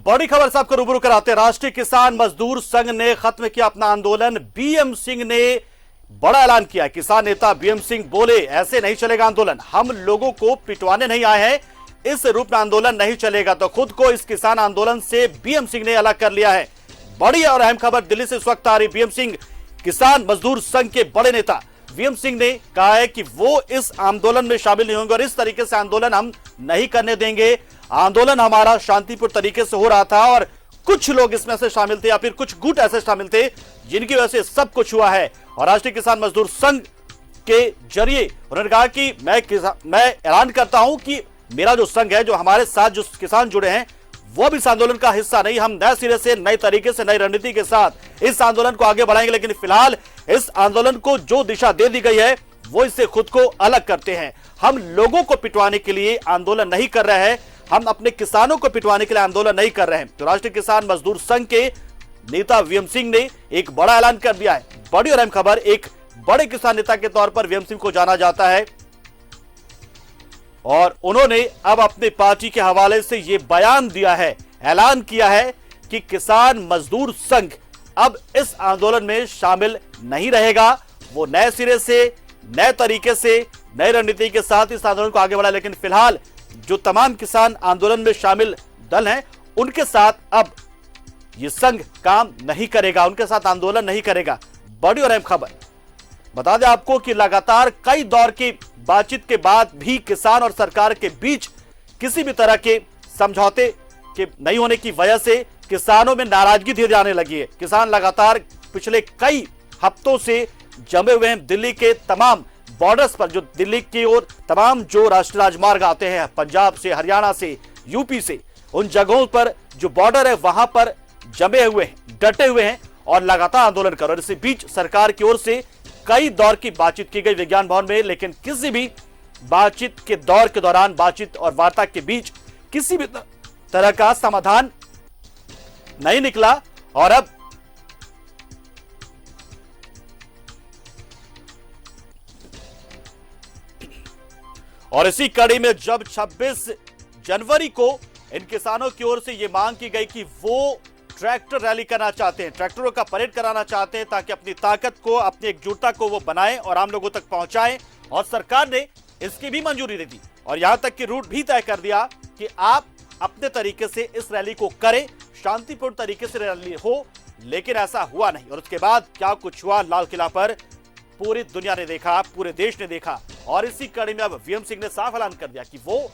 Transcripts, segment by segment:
बड़ी खबर से आपको रूबरू कराते हैं। राष्ट्रीय किसान मजदूर संघ ने खत्म किया अपना आंदोलन। बीएम सिंह ने बड़ा ऐलान किया। किसान नेता बीएम सिंह बोले, ऐसे नहीं चलेगा आंदोलन, हम लोगों को पिटवाने नहीं आए हैं, इस रूप में आंदोलन नहीं चलेगा। तो खुद को इस किसान आंदोलन से बीएम सिंह ने अलग कर लिया है। बड़ी और अहम खबर दिल्ली से इस वक्त आ रही। बीएम सिंह किसान मजदूर संघ के बड़े नेता बीएम सिंह ने कहा है कि वो इस आंदोलन में शामिल नहीं होंगे और इस तरीके से आंदोलन हम नहीं करने देंगे। आंदोलन हमारा शांतिपूर्ण तरीके से हो रहा था और कुछ लोग इसमें से शामिल थे या फिर कुछ गुट ऐसे शामिल थे जिनकी वजह से सब कुछ हुआ है। और राष्ट्रीय किसान मजदूर संघ के जरिए उन्होंने कहा कि मैं ऐलान करता हूं कि मेरा जो संघ है, जो हमारे साथ जो किसान जुड़े हैं, वो भी इस आंदोलन का हिस्सा नहीं। हम नए सिरे से, नए तरीके से, नई रणनीति के साथ इस आंदोलन को आगे बढ़ाएंगे। लेकिन फिलहाल इस आंदोलन को जो दिशा दे दी गई है वो इससे खुद को अलग करते हैं। हम लोगों को पिटवाने के लिए आंदोलन नहीं कर रहे हैं, हम अपने किसानों को पिटवाने के लिए आंदोलन नहीं कर रहे हैं। तो राष्ट्रीय किसान मजदूर संघ के नेता वीएम सिंह ने एक बड़ा ऐलान कर दिया है। बड़ी और अहम खबर, एक बड़े किसान नेता के तौर पर वीएम सिंह को जाना जाता है और उन्होंने अब अपनी पार्टी के हवाले से यह बयान दिया है, ऐलान किया है कि किसान मजदूर संघ अब इस आंदोलन में शामिल नहीं रहेगा। वो नए सिरे से, नए तरीके से, नई रणनीति के साथ इस आंदोलन को आगे बढ़ा। लेकिन फिलहाल जो तमाम किसान आंदोलन में शामिल दल हैं, उनके साथ अब यह संघ काम नहीं करेगा, उनके साथ आंदोलन नहीं करेगा। बड़ी और अहम खबर बता दें आपको कि लगातार कई दौर की बातचीत के बाद भी किसान और सरकार के बीच किसी भी तरह के समझौते के नहीं होने की वजह से किसानों में नाराजगी धीरे जाने लगी है। किसान लगातार पिछले कई हफ्तों से जमे हुए हैं दिल्ली के तमाम बॉर्डर्स पर, जो दिल्ली की ओर तमाम जो राष्ट्रीय राजमार्ग आते हैं पंजाब से, हरियाणा से, यूपी से, उन जगहों पर जो बॉर्डर है वहां पर जमे हुए हैं, डटे हुए हैं और लगातार आंदोलन कर रहे हैं। इसी बीच सरकार की ओर से कई दौर की बातचीत की गई विज्ञान भवन में, लेकिन किसी भी बातचीत के दौर के दौरान, बातचीत और वार्ता के बीच किसी भी तरह का समाधान नहीं निकला। और अब और इसी कड़ी में जब 26 जनवरी को इन किसानों की ओर से यह मांग की गई कि वो ट्रैक्टर रैली करना चाहते हैं, ट्रैक्टरों का परेड कराना चाहते हैं ताकि अपनी ताकत को, अपनी एकजुटता को वो बनाएं और आम लोगों तक पहुंचाएं, और सरकार ने इसकी भी मंजूरी दे दी और यहां तक कि रूट भी तय कर दिया कि आप अपने तरीके से इस रैली को करें, शांतिपूर्ण तरीके से रैली हो। लेकिन ऐसा हुआ नहीं और उसके बाद क्या कुछ हुआ लाल किला पर पूरी दुनिया ने देखा, पूरे देश ने देखा। और इसी कड़ी में अब वीएम सिंह ने साफ ऐलान कर दिया कि वो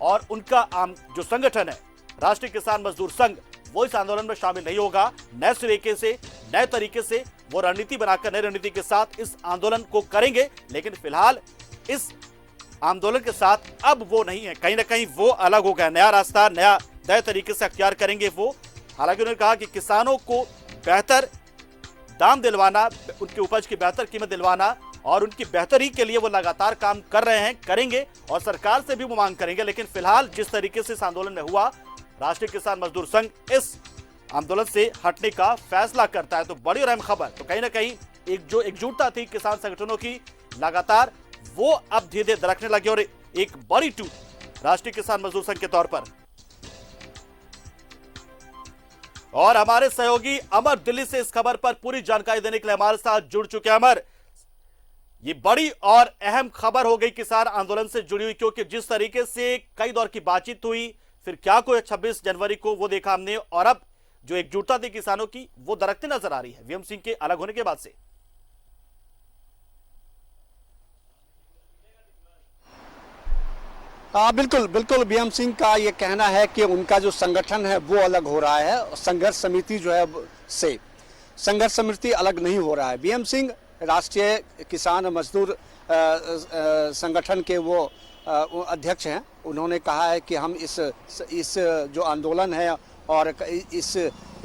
और उनका आम जो संगठन है राष्ट्रीय किसान मजदूर संघ, वो इस आंदोलन में शामिल नहीं होगा। नए तरीके से, नए तरीके से वो रणनीति बनाकर नई रणनीति के साथ इस आंदोलन को करेंगे। लेकिन फिलहाल इस आंदोलन के साथ अब वो नहीं है, कहीं ना कहीं वो अलग हो गया, नया रास्ता, नए तरीके से अख्तियार करेंगे वो। हालांकि उन्होंने कहा कि किसानों को बेहतर दाम दिलवाना, उनकी उपज की बेहतर कीमत दिलवाना और उनकी बेहतरी के लिए वो लगातार काम कर रहे हैं, करेंगे और सरकार से भी वो मांग करेंगे। लेकिन फिलहाल जिस तरीके से इस आंदोलन में हुआ, राष्ट्रीय किसान मजदूर संघ इस आंदोलन से हटने का फैसला करता है। तो बड़ी और अहम खबर, तो कहीं ना कहीं एक जो एकजुटता थी किसान संगठनों की, लगातार वो अब धीरे धीरे दरकने लगी और एक बड़ी टूट राष्ट्रीय किसान मजदूर संघ के तौर पर। और हमारे सहयोगी अमर दिल्ली से इस खबर पर पूरी जानकारी देने के लिए हमारे साथ जुड़ चुके हैं। अमर, ये बड़ी और अहम खबर हो गई किसान आंदोलन से जुड़ी हुई, क्योंकि जिस तरीके से कई दौर की बातचीत हुई, फिर क्या कोई 26 जनवरी को वो देखा हमने, और अब जो एकजुटता थी किसानों की वो दरकती नजर आ रही है वीएम सिंह के अलग होने के बाद से। बिल्कुल बिल्कुल वीएम सिंह का ये कहना है कि उनका जो संगठन है वो अलग हो रहा है, संघर्ष समिति जो है से संघर्ष समिति अलग नहीं हो रहा है। वीएम सिंह राष्ट्रीय किसान मजदूर संगठन के वो अध्यक्ष हैं। उन्होंने कहा है कि हम इस जो आंदोलन है और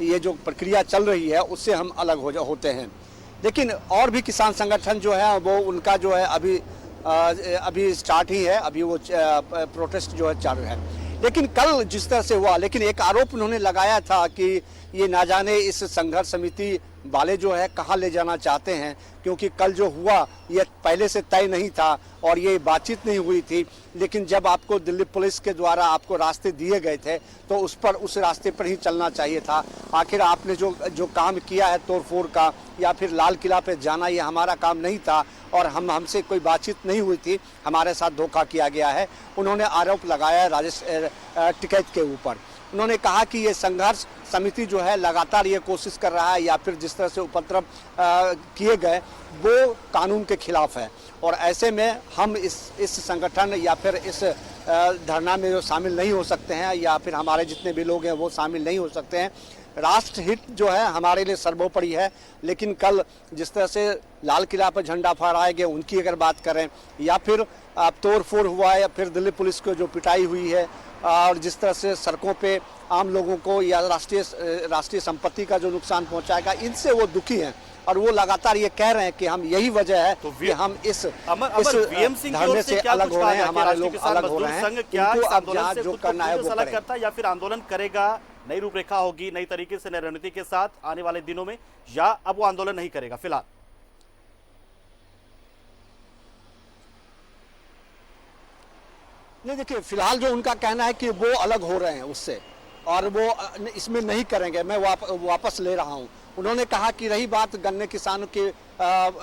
ये जो प्रक्रिया चल रही है उससे हम अलग होते हैं। लेकिन और भी किसान संगठन जो है वो उनका जो है अभी स्टार्ट ही है, अभी वो प्रोटेस्ट जो है चालू है। लेकिन कल जिस तरह से हुआ, लेकिन एक आरोप उन्होंने लगाया था कि ये ना जाने इस संघर्ष समिति वाले जो है कहाँ ले जाना चाहते हैं, क्योंकि कल जो हुआ ये पहले से तय नहीं था और ये बातचीत नहीं हुई थी। लेकिन जब आपको दिल्ली पुलिस के द्वारा आपको रास्ते दिए गए थे तो उस रास्ते पर ही चलना चाहिए था। आखिर आपने जो काम किया है तोड़फोड़ का या फिर लाल किला पे जाना, ये हमारा काम नहीं था और हमसे कोई बातचीत नहीं हुई थी, हमारे साथ धोखा किया गया है। उन्होंने आरोप लगाया राजेश टिकैत के ऊपर। उन्होंने कहा कि ये संघर्ष समिति जो है लगातार ये कोशिश कर रहा है या फिर जिस तरह से उपद्रव किए गए वो कानून के खिलाफ है और ऐसे में हम इस संगठन या फिर इस धरना में जो शामिल नहीं हो सकते हैं या फिर हमारे जितने भी लोग हैं वो शामिल नहीं हो सकते हैं। राष्ट्रहित जो है हमारे लिए सर्वोपरि है। लेकिन कल जिस तरह से लाल किला पर झंडा फहराए गए उनकी अगर बात करें या फिर तोड़फोड़ हुआ या फिर दिल्ली पुलिस को जो पिटाई हुई है और जिस तरह से सड़कों पे आम लोगों को या राष्ट्रीय संपत्ति का जो नुकसान पहुंचाएगा, इनसे वो दुखी हैं और वो लगातार ये कह रहे हैं कि हम यही वजह है कि हम इस धरने से अलग हो रहे हैं, हमारे लोग अलग हो रहे हैं। उनको अब जहाँ जो करना है वो अलग करता या फिर आंदोलन करेगा, नई रूपरेखा होगी, नई तरीके से नई रणनीति के साथ आने वाले दिनों में, या अब वो आंदोलन नहीं करेगा फिलहाल? नहीं, देखिए फिलहाल जो उनका कहना है कि वो अलग हो रहे हैं उससे और वो इसमें नहीं करेंगे, मैं वापस ले रहा हूं। उन्होंने कहा कि रही बात गन्ने किसानों के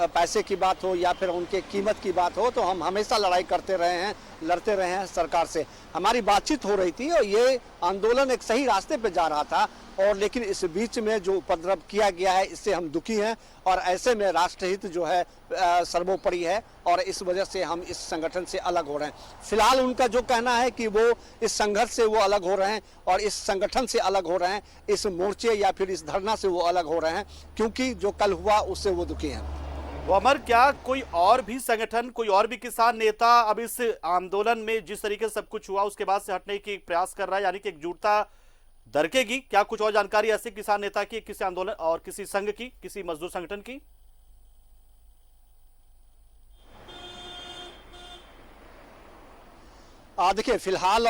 पैसे की बात हो या फिर उनके कीमत की बात हो तो हम हमेशा लड़ाई करते रहे हैं, लड़ते रहे हैं सरकार से। हमारी बातचीत हो रही थी और ये आंदोलन एक सही रास्ते पे जा रहा था और लेकिन इस बीच में जो उपद्रव किया गया है इससे हम दुखी हैं और ऐसे में राष्ट्रहित जो है सर्वोपरि है और इस वजह से हम इस संगठन से अलग हो रहे हैं। फिलहाल उनका जो कहना है कि वो इस संघर्ष से वो अलग हो रहे हैं और इस संगठन से अलग हो रहे हैं, इस मोर्चे या फिर इस धरना से वो अलग हो रहे हैं क्योंकि जो कल हुआ उससे वो दुखी हैं। वो अमर, क्या कोई और भी संगठन, कोई और भी किसान नेता अब इस आंदोलन में जिस तरीके से सब कुछ हुआ उसके बाद से हटने की प्रयास कर रहा है, यानी कि एकजुटता दरकेगी? क्या कुछ और जानकारी ऐसे किसान नेता की, किसी आंदोलन और किसी संघ की, किसी मजदूर संगठन की? देखिए फिलहाल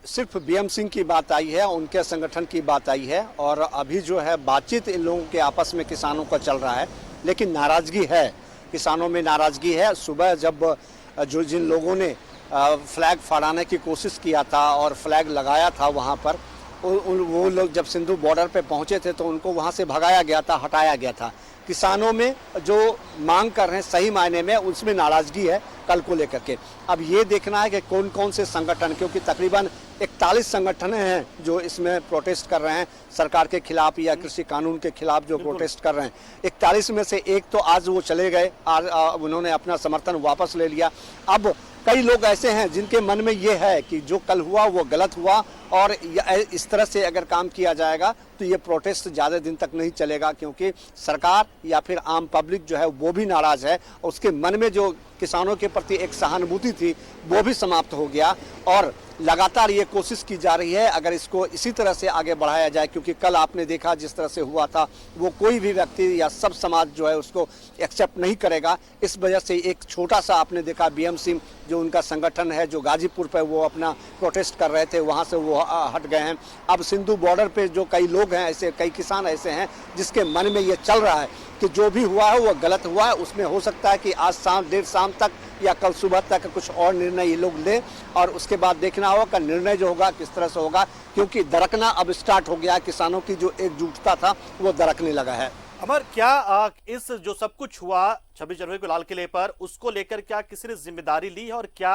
सिर्फ बीएम सिंह की बात आई है, उनके संगठन की बात आई है और अभी जो है बातचीत इन लोगों के आपस में किसानों का चल रहा है, लेकिन नाराजगी है, किसानों में नाराजगी है। सुबह जब जिन लोगों ने फ्लैग फहराने की कोशिश किया था और फ्लैग लगाया था वहाँ पर, वो लोग जब सिंधु बॉर्डर पे पहुँचे थे तो उनको वहाँ से भगाया गया था, हटाया गया था। किसानों में जो मांग कर रहे हैं सही मायने में उसमें नाराजगी है कल को लेकर के। अब ये देखना है कि कौन कौन से संगठन, क्योंकि तकरीबन 41 संगठन हैं जो इसमें प्रोटेस्ट कर रहे हैं सरकार के खिलाफ या कृषि कानून के खिलाफ जो प्रोटेस्ट कर रहे हैं। 41 में से एक तो आज वो चले गए, उन्होंने अपना समर्थन वापस ले लिया। अब कई लोग ऐसे हैं जिनके मन में ये है कि जो कल हुआ वो गलत हुआ और इस तरह से अगर काम किया जाएगा तो ये प्रोटेस्ट ज़्यादा दिन तक नहीं चलेगा, क्योंकि सरकार या फिर आम पब्लिक जो है वो भी नाराज़ है। उसके मन में जो किसानों के प्रति एक सहानुभूति थी वो भी समाप्त हो गया और लगातार ये कोशिश की जा रही है अगर इसको इसी तरह से आगे बढ़ाया जाए, क्योंकि कल आपने देखा जिस तरह से हुआ था वो कोई भी व्यक्ति या सब समाज जो है उसको एक्सेप्ट नहीं करेगा। इस वजह से एक छोटा सा आपने देखा बीएम सिंह जो उनका संगठन है जो गाजीपुर पे वो अपना प्रोटेस्ट कर रहे थे वहाँ से वो हट गए हैं। अब सिंधु बॉर्डर पे जो कई लोग हैं ऐसे, कई किसान ऐसे हैं जिसके मन में ये चल रहा है कि जो भी हुआ है वो गलत हुआ है। उसमें हो सकता है कि आज देर शाम तक या कल सुबह तक कुछ और निर्णय ये लोग लें और उसके बाद देखना होगा कि निर्णय जो होगा किस तरह से होगा, क्योंकि दरकना अब स्टार्ट हो गया। किसानों की जो एकजुटता था वो दरकने लगा है। अमर, क्या इस जो सब कुछ हुआ 26 जनवरी को लाल किले पर, उसको लेकर क्या किसी ने जिम्मेदारी ली है और क्या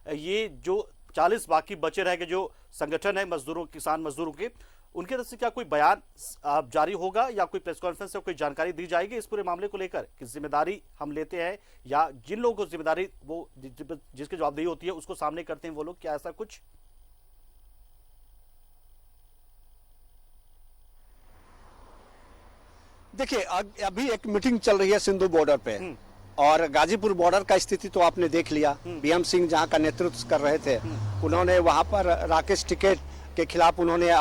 ये जो 40 बाकी बचे रह गए जो संगठन है मजदूरों, किसान मजदूरों के, उनके तरफ से क्या कोई बयान जारी होगा या कोई प्रेस कॉन्फ्रेंस या कोई जानकारी दी जाएगी इस पूरे मामले को लेकर कि जिम्मेदारी हम लेते हैं या जिन लोगों को जिम्मेदारी वो जिसकी जवाबदेही होती है उसको सामने करते हैं वो लोग, क्या ऐसा कुछ? देखिए अभी एक मीटिंग चल रही है सिंधु बॉर्डर पे और गाजीपुर बॉर्डर का स्थिति तो आपने देख लिया। बीएम सिंह जहां का नेतृत्व कर रहे थे उन्होंने वहां पर राकेश टिकैत के खिलाफ उन्होंने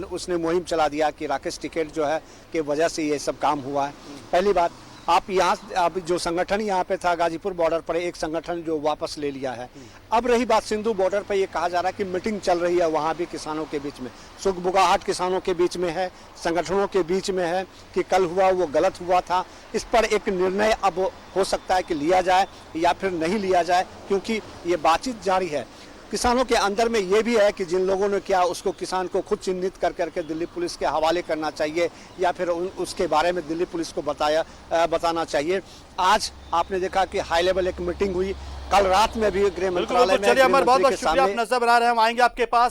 उसने मुहिम चला दिया कि राकेश टिकैत जो है की वजह से ये सब काम हुआ है। पहली बात। आप यहाँ अब जो संगठन यहाँ पे था गाजीपुर बॉर्डर पर, एक संगठन जो वापस ले लिया है। अब रही बात सिंधु बॉर्डर पर, ये कहा जा रहा है कि मीटिंग चल रही है वहाँ भी किसानों के बीच में, सुगबुगाहट किसानों के बीच में है, संगठनों के बीच में है कि कल हुआ वो गलत हुआ था। इस पर एक निर्णय अब हो सकता है कि लिया जाए या फिर नहीं लिया जाए, क्योंकि ये बातचीत जारी है। किसानों के अंदर में ये भी है कि जिन लोगों ने किया उसको किसान को खुद चिन्हित कर करके दिल्ली पुलिस के हवाले करना चाहिए या फिर उसके बारे में दिल्ली पुलिस को बताना चाहिए। आज आपने देखा कि हाई लेवल एक मीटिंग हुई, कल रात में भी गृह मंत्रालय में चलिए अमर, बहुत बहुत शुक्रिया, आप नजर बना रहे हैं, हम आएंगे आपके पास।